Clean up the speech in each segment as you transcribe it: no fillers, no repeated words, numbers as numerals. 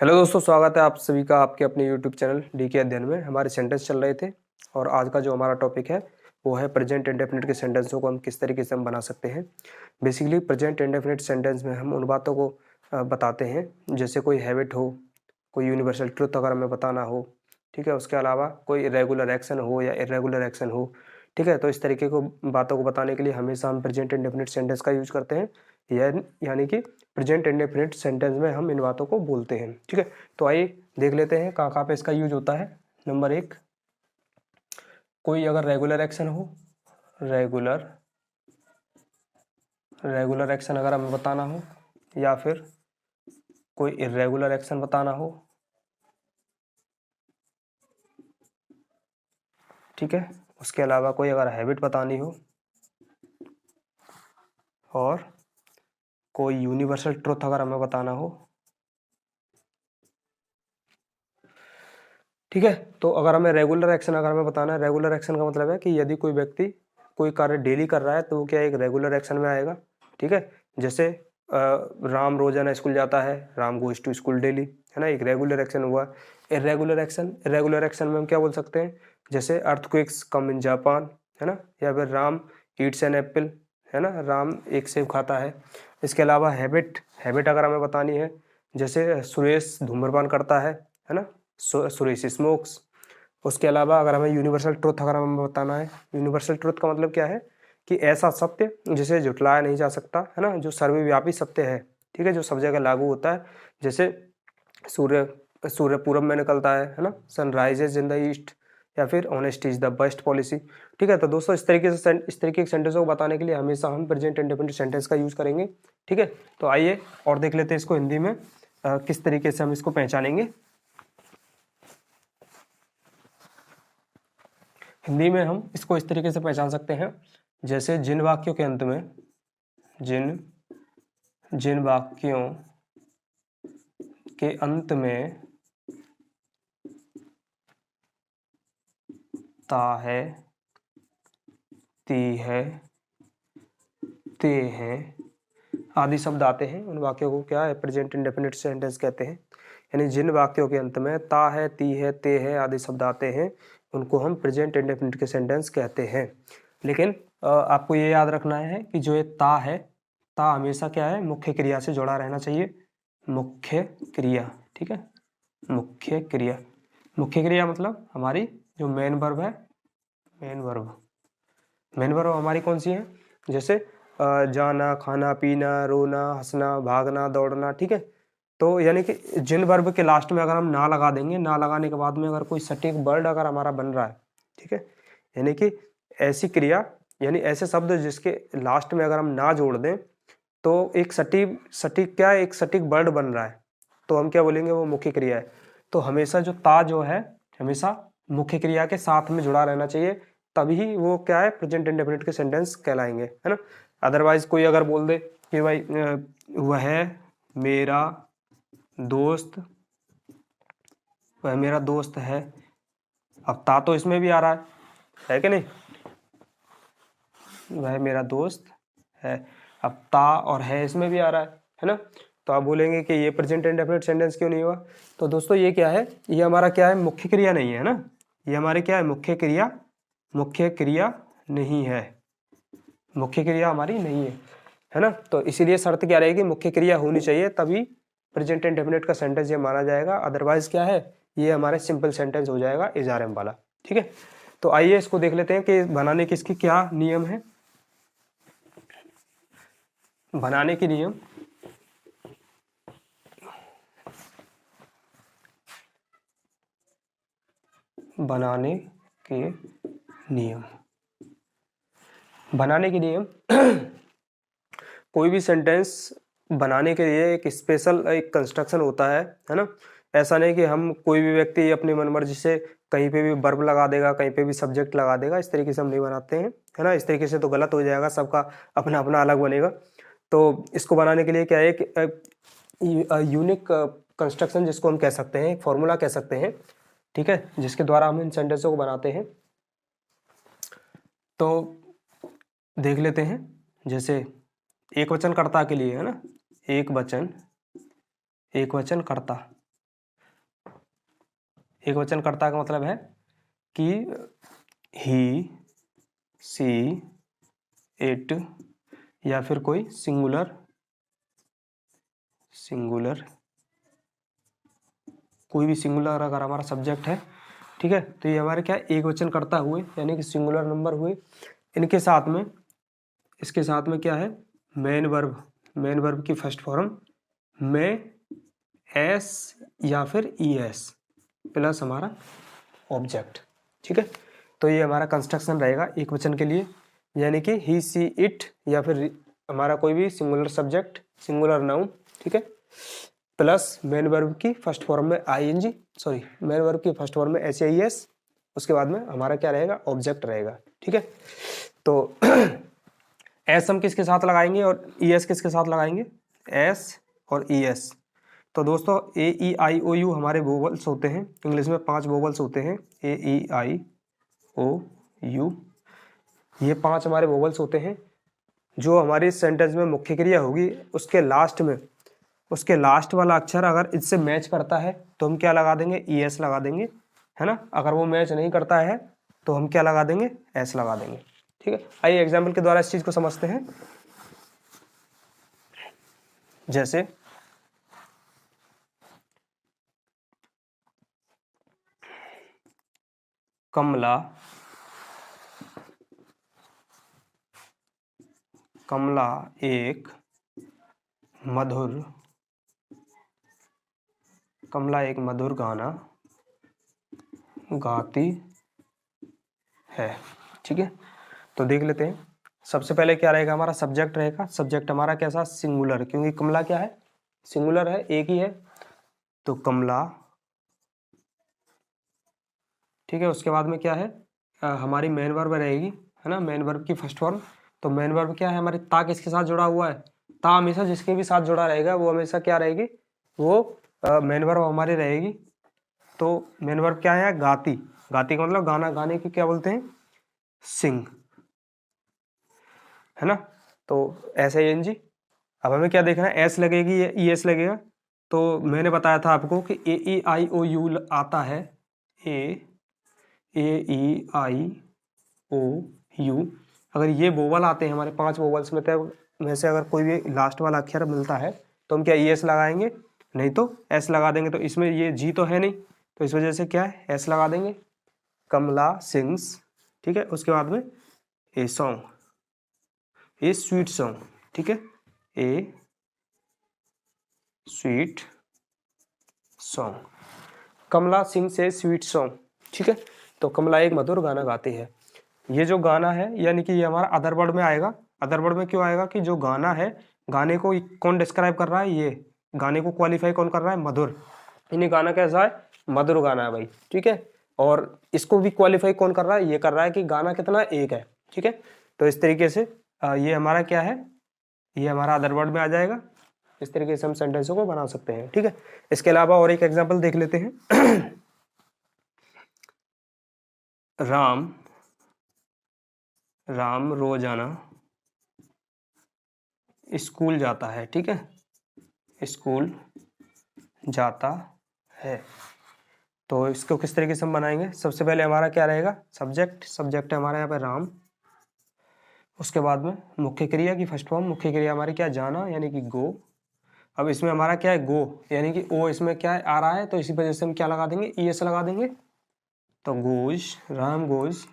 Hello दोस्तों, स्वागत है आप सभी का आपके अपने यूट्यूब चैनल डी के अध्ययन में। हमारे सेंटेंस चल रहे थे और आज का जो हमारा टॉपिक है वो है प्रेजेंट इंडेफिनिट के सेंटेंसों को हम किस तरीके से हम बना सकते हैं। बेसिकली प्रेजेंट इंडेफिनिट सेंटेंस में हम उन बातों को बताते हैं जैसे कोई हैबिट हो, कोई यूनिवर्सल ट्रुथ अगर हमें बताना हो, ठीक है। उसके अलावा कोई रेगुलर एक्शन हो या इरेगुलर एक्शन हो, ठीक है। तो इस तरीके को बातों को बताने के लिए हमेशा हम प्रेजेंट इंडेफिनिट सेंटेंस का यूज करते हैं, यानी कि प्रेजेंट इंडेफिनिट सेंटेंस में हम इन बातों को बोलते हैं, ठीक है। तो आइए देख लेते हैं कहाँ कहाँ पे इसका यूज होता है। नंबर 1, कोई अगर रेगुलर एक्शन हो, रेगुलर रेगुलर एक्शन अगर हमें बताना हो या फिर कोई इरेगुलर एक्शन बताना हो, ठीक है। उसके अलावा कोई अगर हैबिट बतानी हो और कोई यूनिवर्सल ट्रुथ अगर हमें बताना हो, ठीक है। तो अगर हमें रेगुलर एक्शन अगर हमें बताना है, रेगुलर एक्शन का मतलब है कि यदि कोई व्यक्ति कोई कार्य डेली कर रहा है तो वो क्या एक रेगुलर एक्शन में आएगा, ठीक है। जैसे राम रोजाना स्कूल जाता है, Ram goes to school daily, है ना, एक रेगुलर एक्शन हुआ। इरेगुलर एक्शन में हम क्या बोल सकते हैं, जैसे अर्थक्वेक्स कम इन जापान, है ना, या फिर राम ईट्स एन एप्पल, है ना, राम एक सेब खाता है। इसके अलावा हैबिट हैबिट अगर हमें बतानी है, जैसे सुरेश धूम्रपान करता है ना, सुरेश स्मोक्स। उसके अलावा अगर हमें यूनिवर्सल ट्रुथ अगर हमें बताना है, यूनिवर्सल ट्रुथ का मतलब क्या है कि ऐसा सत्य जिसे झुटलाया नहीं जा सकता, है ना, जो सर्वव्यापी सत्य है, ठीक है, जो सब जगह लागू होता है। जैसे सूर्य सूर्य पूरब में निकलता है ना, सनराइजेज इन द ईस्ट, या फिर honesty is the best policy, ठीक है। तो दोस्तों इस तरीके के सेंटेंस को बताने के लिए हमेशा हम प्रेजेंट इंडेफिनिट सेंटेंस का यूज करेंगे, ठीक है। तो आइए और देख लेते हैं इसको हिंदी में किस तरीके से हम इसको पहचानेंगे। हिंदी में हम इसको इस तरीके से पहचान सकते हैं, जैसे जिन वाक्यों के अंत में जिन जिन वाक्यों के अंत में ता है, ती है, ते हैं आदि शब्द आते हैं, उन वाक्यों को क्या है प्रेजेंट इंडेफिनिट सेंटेंस कहते हैं। यानी जिन वाक्यों के अंत में ता है, ती है, ते है आदि शब्द आते हैं, उनको हम प्रेजेंट इंडेफिनिट के सेंटेंस कहते हैं। लेकिन आपको ये याद रखना है कि जो ये ता है, ता हमेशा क्या है, मुख्य क्रिया से जुड़ा रहना चाहिए। मुख्य क्रिया, ठीक है, मुख्य क्रिया। मुख्य क्रिया मतलब हमारी जो मेन वर्ब है, मेन वर्ब हमारी कौन सी है, जैसे जाना, खाना, पीना, रोना, हंसना, भागना, दौड़ना, ठीक है। तो यानी कि जिन वर्ब के लास्ट में अगर हम ना लगा देंगे, ना लगाने के बाद में अगर कोई सटीक वर्ड अगर हमारा बन रहा है, ठीक है, यानी कि ऐसी क्रिया, यानी ऐसे शब्द जिसके लास्ट में अगर हम ना जोड़ दें तो एक सटीक सटीक क्या है, एक सटीक वर्ड बन रहा है, तो हम क्या बोलेंगे, वो मुख्य क्रिया है। तो हमेशा जो ता जो है हमेशा मुख्य क्रिया के साथ में जुड़ा रहना चाहिए, तभी वो क्या है प्रेजेंट इंडेफिनिट के सेंटेंस कहलाएंगे, है ना। अदरवाइज कोई अगर बोल दे कि भाई वह मेरा दोस्त वह मेरा दोस्त है, अब ता तो इसमें भी आ रहा है कि नहीं, वह मेरा दोस्त है, अब ता और है इसमें भी आ रहा है ना। तो आप बोलेंगे कि ये प्रेजेंट इंडेफिनिट सेंटेंस क्यों नहीं हुआ। तो दोस्तों ये क्या है, ये हमारा क्या है, मुख्य क्रिया नहीं है ना, ये हमारे क्या है, मुख्य क्रिया नहीं है, मुख्य क्रिया हमारी नहीं है ना। तो इसीलिए शर्त क्या रहेगी, मुख्य क्रिया होनी चाहिए, तभी प्रेजेंट इंडेफिनिट का सेंटेंस ये माना जाएगा। अदरवाइज क्या है, ये हमारे सिंपल सेंटेंस हो जाएगा इज आर एम वाला, ठीक है। तो आइए इसको देख लेते हैं कि बनाने के इसकी क्या नियम है। बनाने के नियम, बनाने के नियम बनाने के नियम कोई भी सेंटेंस बनाने के लिए एक स्पेशल एक कंस्ट्रक्शन होता है ना। ऐसा नहीं कि हम कोई भी व्यक्ति अपनी मनमर्जी से कहीं पे भी वर्ब लगा देगा, कहीं पे भी सब्जेक्ट लगा देगा, इस तरीके से हम नहीं बनाते हैं, है ना। इस तरीके से तो गलत हो जाएगा, सबका अपना अपना अलग बनेगा। तो इसको बनाने के लिए क्या है, एक यूनिक कंस्ट्रक्शन जिसको हम कह सकते हैं, एक फॉर्मूला कह सकते हैं, ठीक है, जिसके द्वारा हम इन सेंटेंसों को बनाते हैं। तो देख लेते हैं, जैसे एक वचन कर्ता के लिए, है ना, एक वचन कर्ता, एक वचन कर्ता का मतलब है कि ही, सी, इट, या फिर कोई सिंगुलर कोई भी सिंगुलर अगर हमारा सब्जेक्ट है, ठीक है, तो ये हमारे क्या एक वचन कर्ता हुए यानी कि सिंगुलर नंबर हुए। इनके साथ में, इसके साथ में क्या है, मेन वर्ब की फर्स्ट फॉर्म में एस या फिर ई एस प्लस हमारा ऑब्जेक्ट, ठीक है। तो ये हमारा कंस्ट्रक्शन रहेगा एक वचन के लिए, यानी कि ही, सी, इट, या फिर हमारा कोई भी सिंगुलर सब्जेक्ट, सिंगुलर नाउन, ठीक है, प्लस मेन वर्ब की फर्स्ट फॉर्म में आईएनजी, सॉरी मेन वर्ब की फर्स्ट फॉर्म में एस आई एस, उसके बाद में हमारा क्या रहेगा, ऑब्जेक्ट रहेगा, ठीक है। तो एस हम किसके साथ लगाएंगे और ई एस किसके साथ लगाएंगे, एस और ई एस। तो दोस्तों ए ई आई ओ यू हमारे वोवल्स होते हैं, इंग्लिश में 5 वोवल्स होते हैं, ए ई आई ओ यू, ये 5 हमारे वोवल्स होते हैं। जो हमारी सेंटेंस में मुख्य क्रिया होगी उसके लास्ट में, उसके लास्ट वाला अक्षर अगर इससे मैच करता है तो हम क्या लगा देंगे, ई एस लगा देंगे, है ना। अगर वो मैच नहीं करता है तो हम क्या लगा देंगे, एस लगा देंगे, ठीक है। आइए एग्जाम्पल के द्वारा इस चीज को समझते हैं। जैसे कमला, कमला एक मधुर गाना गाती है, ठीक है। तो देख लेते हैं, सबसे पहले क्या रहेगा, हमारा सब्जेक्ट रहेगा। सब्जेक्ट हमारा कैसा, सिंगुलर, क्योंकि कमला क्या है, सिंगुलर है, एक ही है, तो कमला, ठीक है। उसके बाद में क्या है, हमारी मेन वर्ब रहेगी, है ना, मेन वर्ब की फर्स्ट फॉर्म। तो मेन वर्ब क्या है हमारी, ता किसके साथ जुड़ा हुआ है, ता हमेशा जिसके भी साथ जुड़ा रहेगा वो हमेशा क्या रहेगी, वो मेन वर्ब हमारी रहेगी। तो मेन वर्ब क्या है, गाती, गाती का मतलब गाना, गाने की क्या बोलते हैं, सिंग, है ना। तो ऐसे एन जी। अब हमें क्या देखना है, एस लगेगी या ई एस लगेगा। तो मैंने बताया था आपको कि ए ई आई ओ यू आता है, ए ई आई ओ यू। अगर ये वोवल आते हैं हमारे 5 वोवल्स में, तो में से अगर कोई भी लास्ट वाला अक्षर मिलता है तो हम क्या ई एस लगाएंगे, नहीं तो एस लगा देंगे। तो इसमें ये जी तो है नहीं, तो इस वजह से क्या है, एस लगा देंगे। कमला सिंग्स, ठीक है। उसके बाद में a song, a sweet song, ठीक है, a sweet song, Kamla sings a sweet song, ठीक है। तो कमला एक मधुर गाना गाती है। ये जो गाना है यानी कि ये हमारा अदर वर्ड में आएगा। अदर वर्ड में क्यों आएगा, कि जो गाना है, गाने को कौन डिस्क्राइब कर रहा है, ये गाने को क्वालिफाई कौन कर रहा है, मधुर। यानी गाना कैसा है, मधुर गाना है भाई, ठीक है। और इसको भी क्वालिफाई कौन कर रहा है, ये कर रहा है कि गाना कितना एक है, ठीक है। तो इस तरीके से ये हमारा क्या है, ये हमारा अदर वर्ड में आ जाएगा। इस तरीके से हम सेंटेंसों को बना सकते हैं, ठीक है। इसके अलावा और एक एग्जाम्पल देख लेते हैं। राम रोजाना स्कूल जाता है, ठीक है, स्कूल जाता है। तो इसको किस तरीके से हम बनाएंगे, सबसे पहले हमारा क्या रहेगा, सब्जेक्ट, सब्जेक्ट है हमारा यहाँ पे राम। उसके बाद में मुख्य क्रिया की फर्स्ट फॉर्म, मुख्य क्रिया हमारी क्या, जाना, यानी कि गो। अब इसमें हमारा क्या है, गो, यानी कि ओ इसमें क्या है, आ रहा है, तो इसी वजह से हम क्या लगा देंगे, ई एस लगा देंगे। तो goes, Ram goes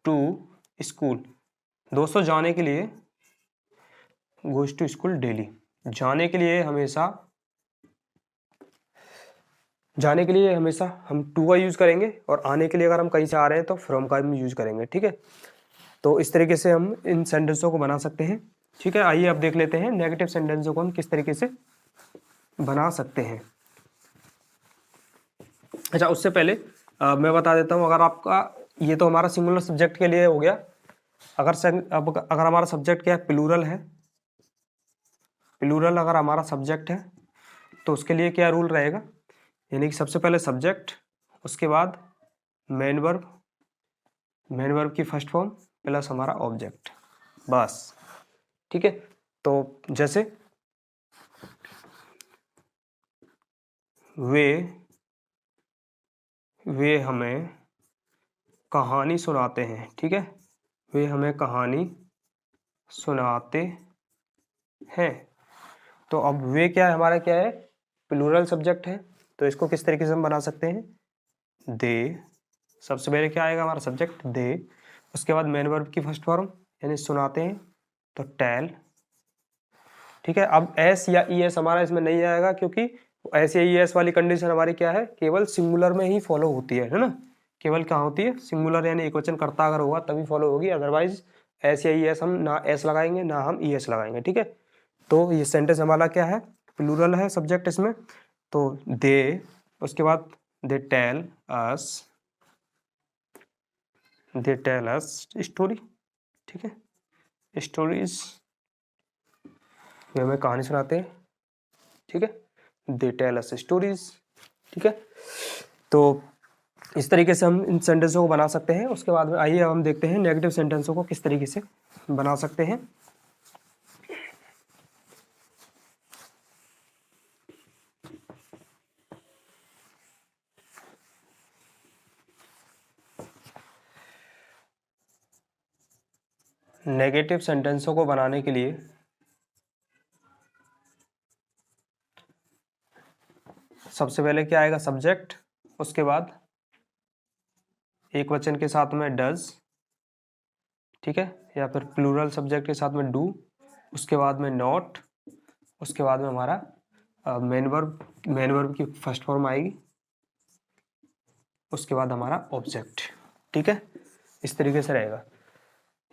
to school, दोस्तों जाने के लिए, गोज टू स्कूल डेली, जाने के लिए हमेशा, जाने के लिए हमेशा हम टू का यूज करेंगे, और आने के लिए अगर हम कहीं से आ रहे हैं तो फ्रॉम का भी यूज करेंगे, ठीक है। तो इस तरीके से हम इन सेंटेंसों को बना सकते हैं, ठीक है। आइए अब देख लेते हैं नेगेटिव सेंटेंसों को हम किस तरीके से बना सकते हैं। अच्छा, उससे पहले मैं बता देता हूँ, अगर आपका, ये तो हमारा सिंगुलर सब्जेक्ट के लिए हो गया। अगर हमारा सब्जेक्ट क्या है, प्लूरल है, प्लूरल अगर हमारा सब्जेक्ट है तो उसके लिए क्या रूल रहेगा, यानी कि सबसे पहले सब्जेक्ट, उसके बाद मेन वर्ब, मेन वर्ब की फर्स्ट फॉर्म प्लस हमारा ऑब्जेक्ट, बस, ठीक है। तो जैसे वे वे हमें कहानी सुनाते हैं, ठीक है, वे हमें कहानी सुनाते हैं। तो अब वे क्या है, हमारा क्या है, प्लूरल सब्जेक्ट है, तो इसको किस तरीके से हम बना सकते हैं, दे। सबसे पहले क्या आएगा हमारा सब्जेक्ट दे, उसके बाद मेन वर्ब की फर्स्ट फॉर्म यानी सुनाते हैं तो टेल, ठीक है। अब एस या ई एस हमारा इसमें नहीं आएगा, क्योंकि एस या ई एस वाली कंडीशन हमारी क्या है, केवल सिंगुलर में ही फॉलो होती है ना, केवल क्या होती है, सिंगुलर यानी एकवचन कर्ता अगर होगा तभी फॉलो होगी, अदरवाइज एस या ई एस हम ना एस लगाएंगे ना हम ई एस लगाएंगे, ठीक है। तो ये सेंटेंस हमारा क्या है, प्लूरल है सब्जेक्ट इसमें, तो दे, उसके बाद दे टेल अस स्टोरी, ठीक है, स्टोरीज, वे हमें कहानी सुनाते हैं, ठीक है, दे टेल अस स्टोरीज, ठीक है। तो इस तरीके से हम इन सेंटेंसों को बना सकते हैं। उसके बाद में आइए अब हम देखते हैं नेगेटिव सेंटेंसों को किस तरीके से बना सकते हैं। नेगेटिव सेंटेंसों को बनाने के लिए सबसे पहले क्या आएगा, सब्जेक्ट, उसके बाद एक वचन के साथ में डज, ठीक है, या फिर प्लूरल सब्जेक्ट के साथ में डू, उसके बाद में नॉट, उसके बाद में हमारा मेन वर्ब की फर्स्ट फॉर्म आएगी, उसके बाद हमारा ऑब्जेक्ट, ठीक है, इस तरीके से रहेगा।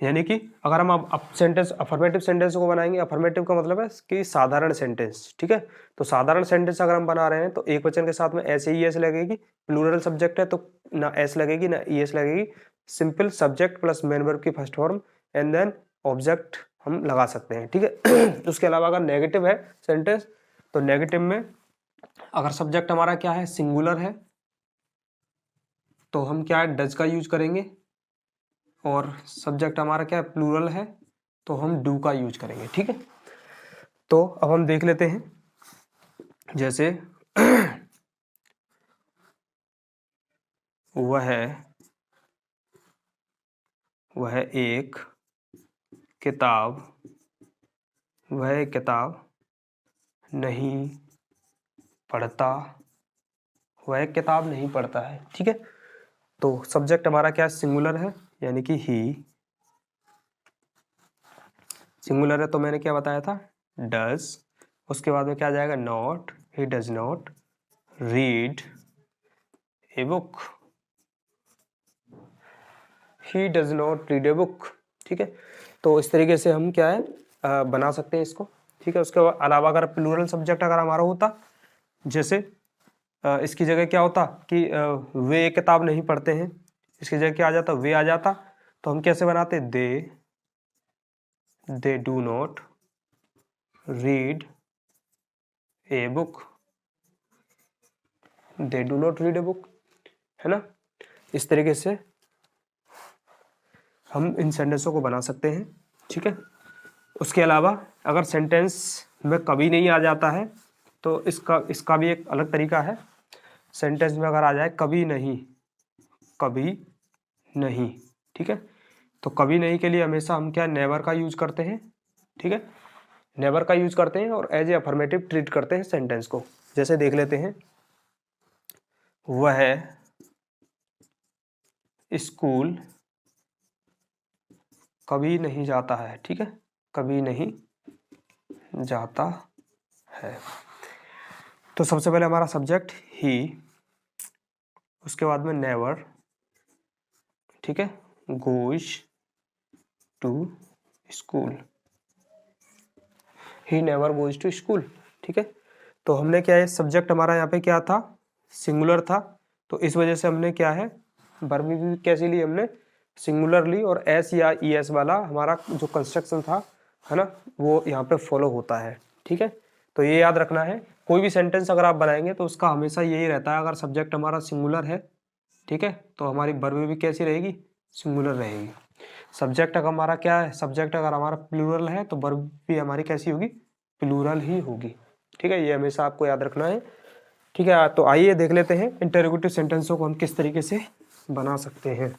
यानी कि अगर हम अब सेंटेंस अफर्मेटिव सेंटेंस को बनाएंगे, अफर्मेटिव का मतलब है कि साधारण सेंटेंस, ठीक है, तो साधारण सेंटेंस अगर हम बना रहे हैं तो एक वचन के साथ में ऐसे ही एस लगेगी, प्लूरल सब्जेक्ट है तो ना एस लगेगी ना ई एस लगेगी, simple subject plus main verb की first form and then object हम लगा सकते हैं, ठीक है। उसके अलावा अगर नेगेटिव है सेंटेंस, तो नेगेटिव में अगर सब्जेक्ट हमारा क्या है, सिंगुलर है, तो हम क्या है, डज का यूज करेंगे, और सब्जेक्ट हमारा क्या है, प्लूरल है, तो हम डू का यूज करेंगे, ठीक है। तो अब हम देख लेते हैं, जैसे वह एक किताब नहीं पढ़ता, वह एक किताब नहीं पढ़ता है, ठीक है। तो सब्जेक्ट हमारा क्या सिंगुलर है, यानी कि ही सिंगुलर है, तो मैंने क्या बताया था, डज, उसके बाद में क्या जाएगा, not, he does not read a book, he does not read a book, ठीक है। तो इस तरीके से हम क्या है बना सकते हैं इसको, ठीक है। उसके अलावा अगर प्लूरल सब्जेक्ट अगर हमारा होता, जैसे इसकी जगह क्या होता कि वे किताब नहीं पढ़ते हैं, इसकी जगह क्या आ जाता, वे आ जाता, तो हम कैसे बनाते, they do not read a book, they do not read a book, है ना। इस तरीके से हम इन सेंटेंसों को बना सकते हैं, ठीक है। उसके अलावा अगर सेंटेंस में कभी नहीं आ जाता है, तो इसका भी एक अलग तरीका है। सेंटेंस में अगर आ जाए कभी नहीं, ठीक है, तो कभी नहीं के लिए हमेशा हम क्या, नेवर का यूज करते हैं, ठीक है, नेवर का यूज करते हैं और एज ए अफर्मेटिव ट्रीट करते हैं सेंटेंस को। जैसे देख लेते हैं, वह स्कूल कभी नहीं जाता है, ठीक है, कभी नहीं जाता है। तो सबसे पहले हमारा सब्जेक्ट ही, उसके बाद में नेवर, ठीक है, goes to school, he never goes to school, ठीक है। तो हमने क्या है, सब्जेक्ट हमारा यहाँ पे क्या था, सिंगुलर था, तो इस वजह से हमने क्या है, वर्ब भी कैसी ली, हमने सिंगुलर ली, और एस या ई एस वाला हमारा जो कंस्ट्रक्शन था, है ना, वो यहाँ पे फॉलो होता है, ठीक है। तो ये याद रखना है, कोई भी सेंटेंस अगर आप बनाएंगे तो उसका हमेशा यही रहता है, अगर सब्जेक्ट हमारा सिंगुलर है, ठीक है, तो हमारी वर्ब भी कैसी रहेगी, सिंगुलर रहेगी। सब्जेक्ट अगर हमारा क्या है, सब्जेक्ट अगर हमारा प्लूरल है, तो वर्ब भी हमारी कैसी होगी, प्लूरल ही होगी, ठीक है। ये हमेशा आपको याद रखना है। ठीक है, तो आइए देख लेते हैं इंटरोगेटिव सेंटेंसों को हम किस तरीके से बना सकते हैं।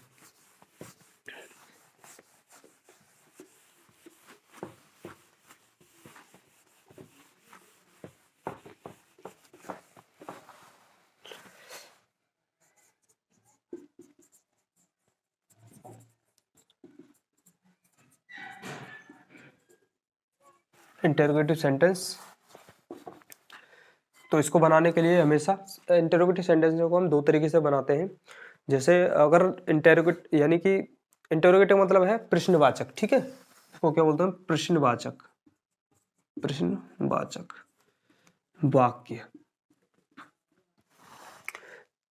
इंटरोगेटिव सेंटेंस, तो इसको बनाने के लिए हमेशा इंटरोगेटिव सेंटेंस को हम दो तरीके से बनाते हैं। जैसे अगर इंटरोगेट यानी कि इंटरोगेटिव मतलब है प्रश्नवाचक, ठीक है, इसको क्या बोलते हैं, प्रश्नवाचक, प्रश्नवाचक वाक्य,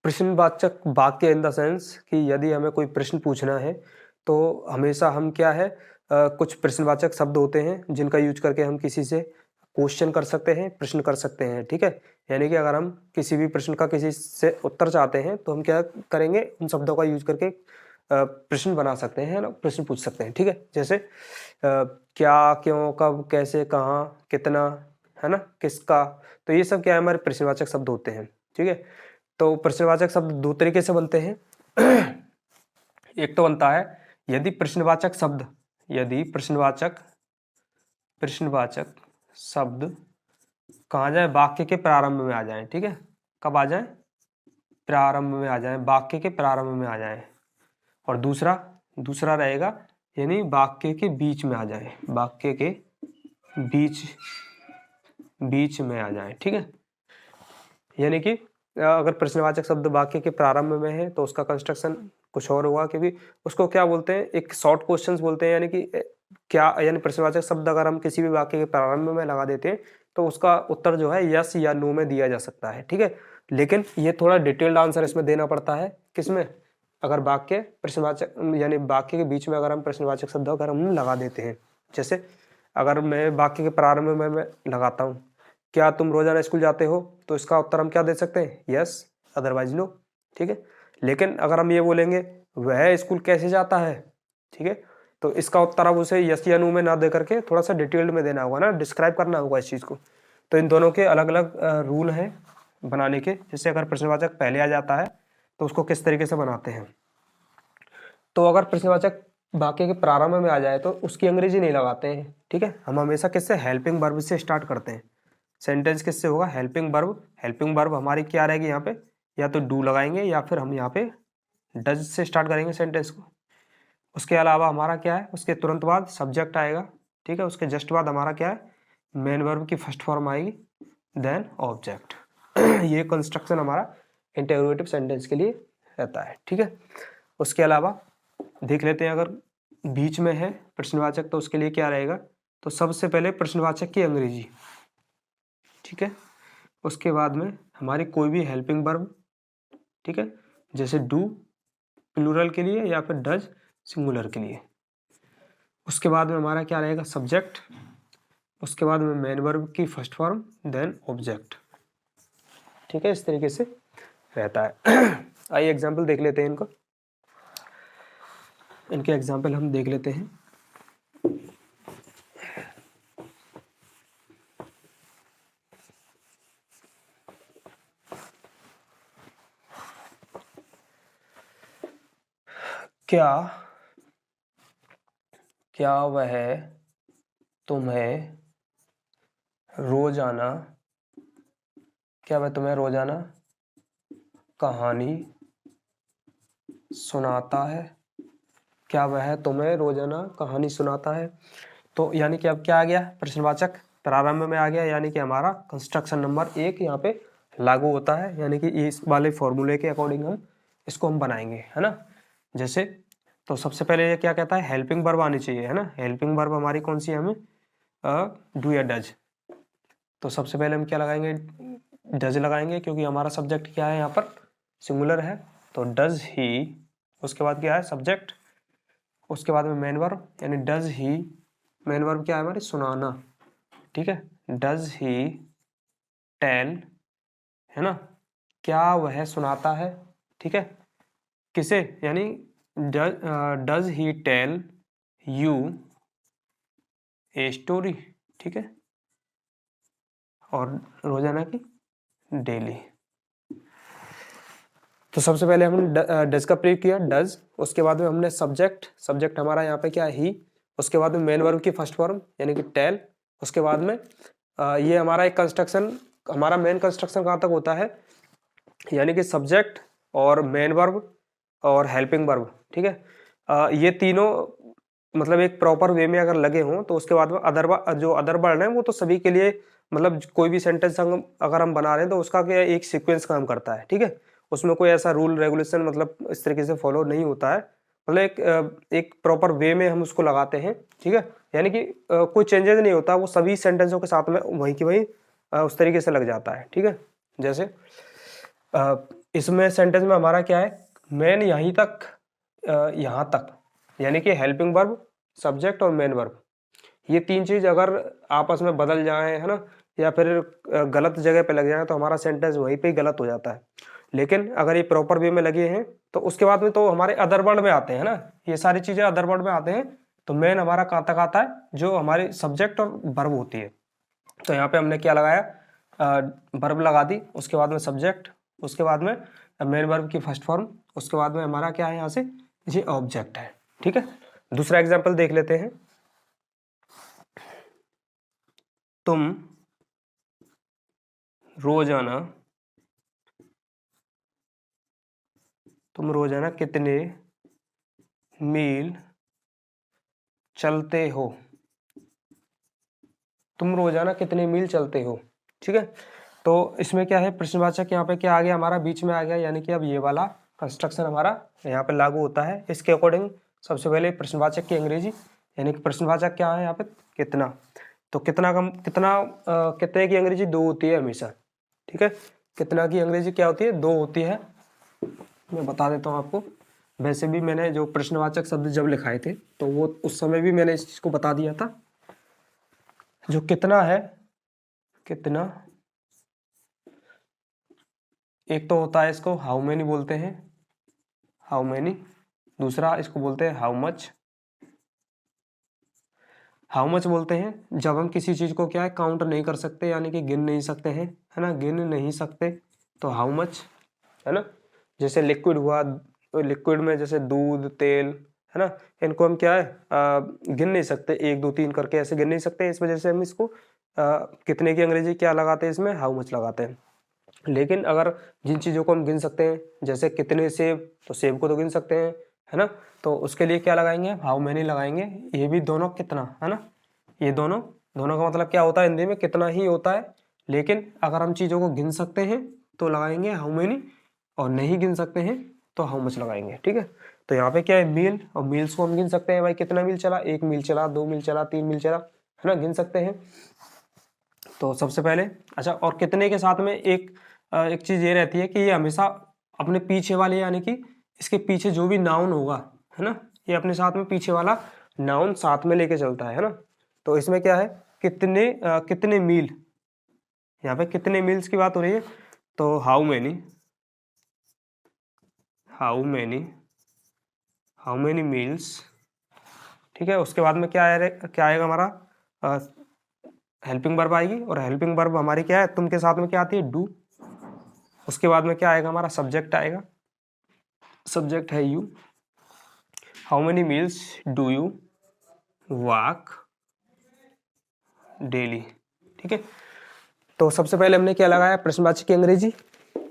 प्रश्नवाचक वाक्य इन द सेंस कि यदि हमें कोई प्रश्न पूछना है तो हमेशा हम क्या है, कुछ प्रश्नवाचक शब्द होते हैं जिनका यूज करके हम किसी से क्वेश्चन कर सकते हैं, प्रश्न कर सकते हैं, ठीक है। यानी कि अगर हम किसी भी प्रश्न का किसी से उत्तर चाहते हैं तो हम क्या करेंगे, उन शब्दों का यूज करके प्रश्न बना सकते हैं ना, प्रश्न पूछ सकते हैं, ठीक है। जैसे क्या, क्यों, कब, कैसे, कहाँ, कितना, है ना, किसका, तो ये सब क्या है, हमारे प्रश्नवाचक शब्द होते हैं, ठीक है। तो प्रश्नवाचक शब्द दो तरीके से बनते हैं। एक तो बनता है यदि प्रश्नवाचक शब्द, यदि प्रश्नवाचक शब्द कहाँ जाए, वाक्य के प्रारंभ में आ जाए, ठीक है। कब आ जाए, प्रारंभ में आ जाए, वाक्य के प्रारंभ में आ जाए। और दूसरा रहेगा यानी वाक्य के बीच में आ जाए, वाक्य के बीच में आ जाए, ठीक है। यानी कि अगर प्रश्नवाचक शब्द वाक्य के प्रारंभ में है तो उसका कंस्ट्रक्शन कुछ और होगा, क्योंकि उसको क्या बोलते हैं, एक शॉर्ट क्वेश्चंस बोलते हैं। यानी कि क्या, यानी प्रश्नवाचक शब्द अगर हम किसी भी वाक्य के प्रारंभ में लगा देते हैं तो उसका उत्तर जो है यस या नो में दिया जा सकता है, ठीक है। लेकिन ये थोड़ा डिटेल्ड आंसर इसमें देना पड़ता है, किसमें, अगर वाक्य प्रश्नवाचक यानी वाक्य के बीच में अगर हम प्रश्नवाचक शब्द अगर हम लगा देते हैं। जैसे अगर मैं वाक्य के प्रारंभ में मैं लगाता हूँ क्या तुम रोजाना स्कूल जाते हो, तो इसका उत्तर हम क्या दे सकते हैं, यस, अदरवाइज नो, ठीक है। लेकिन अगर हम ये बोलेंगे वह स्कूल कैसे जाता है, ठीक है, तो इसका उत्तर अब उसे यस या नो में ना दे करके थोड़ा सा डिटेल्ड में देना होगा ना, डिस्क्राइब करना होगा इस चीज को। तो इन दोनों के अलग अलग रूल हैं बनाने के। जैसे अगर प्रश्नवाचक पहले आ जाता है तो उसको किस तरीके से बनाते हैं, तो अगर प्रश्नवाचक वाक्य के प्रारंभ में आ जाए तो उसकी अंग्रेजी नहीं लगाते हैं, ठीक है। हम हमेशा किससे, हेल्पिंग वर्ब से स्टार्ट करते हैं। सेंटेंस किससे होगा, हेल्पिंग वर्ब। हेल्पिंग वर्ब हमारी क्या रहेगी यहाँ पे, या तो डू लगाएंगे या फिर हम यहाँ पे डज से स्टार्ट करेंगे सेंटेंस को। उसके अलावा हमारा क्या है, उसके तुरंत बाद सब्जेक्ट आएगा, ठीक है। उसके जस्ट बाद हमारा क्या है, मेन वर्ब की फर्स्ट फॉर्म आएगी, देन ऑब्जेक्ट। ये कंस्ट्रक्शन हमारा इंटरोगेटिव सेंटेंस के लिए रहता है, ठीक है। उसके अलावा देख लेते हैं, अगर बीच में है प्रश्नवाचक तो उसके लिए क्या रहेगा, तो सबसे पहले प्रश्नवाचक की अंग्रेजी, ठीक है। उसके बाद में हमारी कोई भी हेल्पिंग वर्ब, ठीक है, जैसे डू प्लूरल के लिए या फिर डज सिंगुलर के लिए। उसके बाद में हमारा क्या रहेगा, सब्जेक्ट। उसके बाद में मेन वर्ब की फर्स्ट फॉर्म, देन ऑब्जेक्ट, ठीक है। इस तरीके से रहता है। आइए एग्जाम्पल देख लेते हैं इनको, इनके एग्जाम्पल हम देख लेते हैं। क्या वह तुम्हें रोजाना कहानी सुनाता है, क्या वह तुम्हें रोजाना कहानी सुनाता है। तो यानी कि अब क्या आ गया, प्रश्नवाचक प्रारंभ में आ गया, यानी कि हमारा कंस्ट्रक्शन नंबर 1 यहाँ पे लागू होता है। यानी कि इस वाले फॉर्मूले के अकॉर्डिंग हम बनाएंगे, है ना। जैसे तो सबसे पहले ये क्या कहता है, हेल्पिंग वर्ब आनी चाहिए, है ना। हेल्पिंग वर्ब हमारी कौन सी है, हमें डू या डज। तो सबसे पहले हम क्या लगाएंगे, डज लगाएंगे, क्योंकि हमारा सब्जेक्ट क्या है यहाँ पर, सिंगुलर है, तो डज ही। उसके बाद क्या है, सब्जेक्ट। उसके बाद में मेन वर्ब, यानी डज ही, मेन वर्ब क्या है हमारी, सुनाना, ठीक है। डज ही टेल, है ना, क्या वह सुनाता है, ठीक है, किसे, यानी does he tell you a story, ठीक है। और रोजाना की डेली, तो सबसे पहले हमने डज का प्रयोग किया, डज। उसके बाद में हमने सब्जेक्ट हमारा यहाँ पे क्या है, ही। उसके बाद में मेन वर्ब की फर्स्ट फॉर्म यानी कि टेल। उसके बाद में ये हमारा एक कंस्ट्रक्शन, हमारा मेन कंस्ट्रक्शन कहाँ तक होता है, यानी कि सब्जेक्ट और मेन वर्ब और हेल्पिंग वर्ब, ठीक है। ये तीनों मतलब एक प्रॉपर वे में अगर लगे हों तो उसके बाद में जो अदर वर्ड है वो तो सभी के लिए, मतलब कोई भी सेंटेंस अगर हम बना रहे हैं तो उसका क्या एक सीक्वेंस काम करता है, ठीक है। उसमें कोई ऐसा रूल रेगुलेशन मतलब इस तरीके से फॉलो नहीं होता है, मतलब एक प्रॉपर वे में हम उसको लगाते हैं, ठीक है। यानी कि कोई चेंजेस नहीं होता, वो सभी सेंटेंसों के साथ में वहीं की वहीं उस तरीके से लग जाता है, ठीक है। जैसे इसमें सेंटेंस में हमारा क्या है, मेन यहीं तक यहाँ तक, यानी कि हेल्पिंग वर्ब, सब्जेक्ट और मेन वर्ब, ये तीन चीज अगर आपस में बदल जाए, है ना, या फिर गलत जगह पे लग जाए तो हमारा सेंटेंस वहीं पे ही गलत हो जाता है। लेकिन अगर ये प्रॉपर वे में लगे हैं तो उसके बाद में तो हमारे अदर वर्ड में आते हैं ना, ये सारी चीजें अदर वर्ड में आते हैं। तो मेन हमारा कहाँ तक आता है, जो हमारी सब्जेक्ट और वर्ब होती है। तो यहाँ पे हमने क्या लगाया, वर्ब लगा दी, उसके बाद में सब्जेक्ट, उसके बाद में मेन वर्ब की फर्स्ट फॉर्म, उसके बाद में हमारा क्या है यहाँ से, ये ऑब्जेक्ट है, ठीक है। दूसरा एग्जाम्पल देख लेते हैं। तुम रोजाना कितने मील चलते हो, तुम रोजाना कितने मील चलते हो, ठीक है। तो इसमें क्या है, प्रश्नवाचक यहाँ पे क्या आ गया, हमारा बीच में आ गया, यानी कि अब ये वाला कंस्ट्रक्शन हमारा यहाँ पे लागू होता है। इसके अकॉर्डिंग सबसे पहले प्रश्नवाचक की अंग्रेजी, यानी कि प्रश्नवाचक क्या है यहाँ पे, कितना। तो कितना कितने की अंग्रेजी दो होती है हमेशा, ठीक है। कितना की अंग्रेजी क्या होती है, दो होती है। मैं बता देता हूँ आपको, वैसे भी मैंने जो प्रश्नवाचक शब्द जब लिखाए थे तो वो उस समय भी मैंने इस चीज को बता दिया था। जो कितना है, कितना एक तो होता है, इसको हाउ मेनी बोलते हैं, हाउ मेनी। दूसरा इसको बोलते हैं हाउ मच। हाउ मच बोलते हैं जब हम किसी चीज को क्या है, काउंट नहीं कर सकते, यानी कि गिन नहीं सकते हैं, है ना, गिन नहीं सकते, तो हाउ मच, है ना। जैसे लिक्विड हुआ, लिक्विड में जैसे दूध, तेल, है ना, इनको हम क्या है गिन नहीं सकते, एक दो तीन करके ऐसे गिन नहीं सकते। इस वजह से हम इसको कितने की अंग्रेजी क्या लगाते हैं, इसमें हाउ मच लगाते हैं। लेकिन अगर जिन चीज़ों को हम गिन सकते हैं, जैसे कितने सेब, तो सेब को तो गिन सकते हैं, है ना, तो उसके लिए क्या लगाएंगे, हाउ मैनी लगाएंगे। ये भी दोनों कितना, है ना, ये दोनों दोनों का मतलब क्या होता है, हिंदी में कितना ही होता है। लेकिन अगर हम चीज़ों को गिन सकते हैं तो लगाएंगे हाउ मैनी, और नहीं गिन सकते हैं तो हाउ मच लगाएंगे, ठीक है। तो यहाँ पे क्या है, मील, और मील्स को हम गिन सकते हैं, भाई कितना मील चला, एक मील चला, दो मील चला, तीन मील चला, है ना, गिन सकते हैं। तो सबसे पहले, अच्छा, और कितने के साथ में एक चीज ये रहती है कि ये हमेशा अपने पीछे वाले, यानी कि इसके पीछे जो भी नाउन होगा, है ना, ये अपने साथ में पीछे वाला नाउन साथ में लेके चलता है ना। तो इसमें क्या है, कितने मील, यहाँ पे कितने मील्स की बात हो रही है, तो how many, how many, how many meals, ठीक है। उसके बाद में क्या आएगा हमारा, हेल्पिंग वर्ब आएगी, और हेल्पिंग वर्ब हमारी क्या है, तुम के साथ में क्या आती है, डू। उसके बाद में क्या आएगा, हमारा सब्जेक्ट आएगा, सब्जेक्ट है you. How many meals do you walk daily, ठीक है। तो सबसे पहले हमने क्या लगाया, प्रश्नवाचक की अंग्रेजी,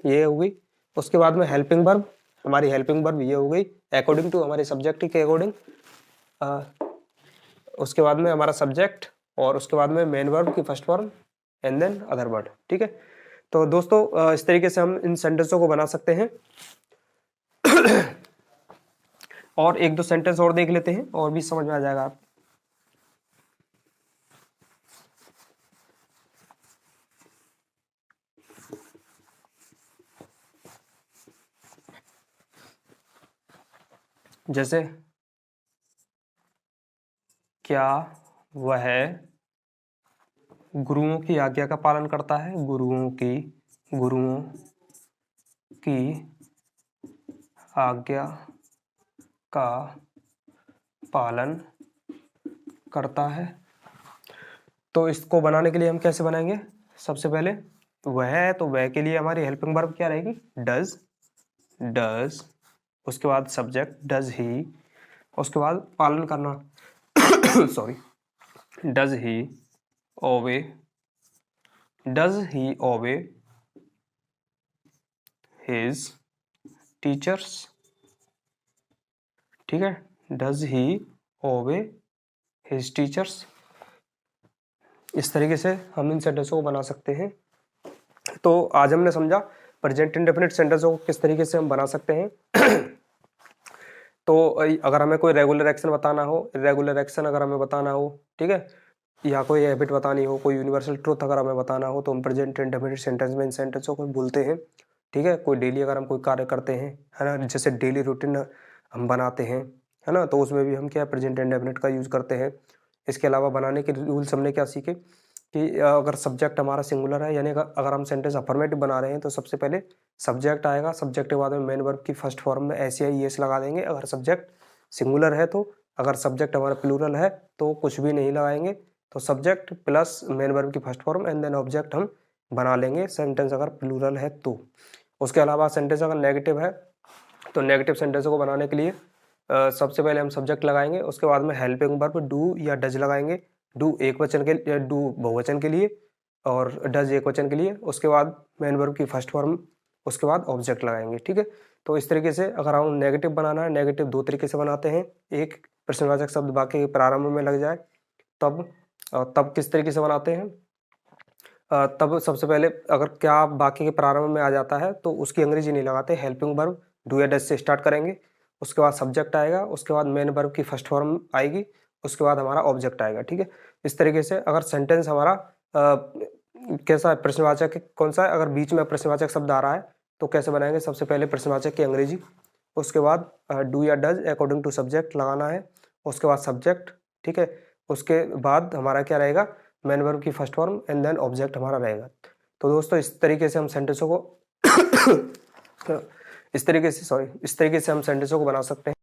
ये हो गई। उसके बाद में हेल्पिंग वर्ब, हमारी हेल्पिंग वर्ब ये हो गई अकॉर्डिंग टू हमारे सब्जेक्ट के अकॉर्डिंग। उसके बाद में हमारा सब्जेक्ट, और उसके बाद में मेन वर्ब की first form, and then other word, ठीक है। तो दोस्तों इस तरीके से हम इन सेंटेंसों को बना सकते हैं। और एक दो सेंटेंस और देख लेते हैं, और भी समझ में आ जाएगा आप। जैसे, क्या वह गुरुओं की आज्ञा का पालन करता है, गुरुओं की आज्ञा का पालन करता है। तो इसको बनाने के लिए हम कैसे बनाएंगे, सबसे पहले वह है तो वह के लिए हमारी हेल्पिंग वर्ब क्या रहेगी, डज। डज, उसके बाद सब्जेक्ट डज ही, उसके बाद पालन करना सॉरी, डज ही ओबे, डज ही ओबे हिज टीचर्स, ठीक है, डज ही ओबे हिज टीचर्स। इस तरीके से हम इन सेंटेंसों को बना सकते हैं। तो आज हमने समझा प्रेजेंट इंडेफिनिट सेंटेंसों को किस तरीके से हम बना सकते हैं। तो अगर हमें कोई रेगुलर एक्शन बताना हो, इरेगुलर एक्शन अगर हमें बताना हो, ठीक है, या कोई हैबिट बतानी हो, कोई यूनिवर्सल ट्रूथ अगर हमें बताना हो, तो हम प्रेजेंट इंडेफिनिट सेंटेंस में इन सेंटेंसों को बोलते हैं, ठीक है। कोई डेली अगर हम कोई कार्य करते हैं, है ना, जैसे डेली रूटीन हम बनाते हैं, है ना, तो उसमें भी हम क्या प्रेजेंट इंडेफिनिट का यूज करते हैं। इसके अलावा बनाने के रूल्स हमने क्या सीखे कि अगर सब्जेक्ट हमारा सिंगुलर है, यानी अगर हम सेंटेंस अफर्मेटिव बना रहे हैं, तो सबसे पहले सब्जेक्ट आएगा, सब्जेक्ट के बाद में मेन वर्ब की फर्स्ट फॉर्म में एस या ईएस लगा देंगे अगर सब्जेक्ट सिंगुलर है तो। अगर सब्जेक्ट हमारा प्लूरल है तो कुछ भी नहीं लगाएंगे, तो सब्जेक्ट प्लस मेन वर्ब की first form and then object हम बना लेंगे सेंटेंस अगर प्लूरल है तो। उसके अलावा सेंटेंस अगर नेगेटिव है तो नेगेटिव सेंटेंस को बनाने के लिए सबसे पहले हम सब्जेक्ट लगाएंगे, उसके बाद में हेल्पिंग वर्ब डू या डज लगाएंगे। डू एक वचन के, डू बहुवचन के लिए और डज एक वचन के लिए, उसके बाद मेन वर्ब की फर्स्ट फॉर्म, उसके बाद ऑब्जेक्ट लगाएंगे, ठीक है। तो इस तरीके से अगर हम नेगेटिव बनाना है, नेगेटिव दो तरीके से बनाते हैं। एक, प्रश्नवाचक शब्द वाक्य के प्रारंभ में लग जाए तब किस तरीके से बनाते हैं, तब सबसे पहले अगर क्या वाक्य के प्रारंभ में आ जाता है तो उसकी अंग्रेजी नहीं लगाते, हेल्पिंग वर्ब डू या डज से स्टार्ट करेंगे, उसके बाद सब्जेक्ट आएगा, उसके बाद मेन वर्ब की फर्स्ट फॉर्म आएगी, उसके बाद हमारा ऑब्जेक्ट आएगा, ठीक है। इस तरीके से अगर सेंटेंस हमारा कैसा है, प्रश्नवाचक कौन सा है, अगर बीच में प्रश्नवाचक शब्द आ रहा है तो कैसे बनाएंगे, सबसे पहले प्रश्नवाचक की अंग्रेजी, उसके बाद डू या डज अकॉर्डिंग टू सब्जेक्ट लगाना है, उसके बाद सब्जेक्ट, ठीक है, उसके बाद हमारा क्या रहेगा, मेन वर्ब की first form and then object हमारा रहेगा। तो दोस्तों इस तरीके से हम सेंटेंसों को इस तरीके से हम सेंटेंसों को बना सकते हैं।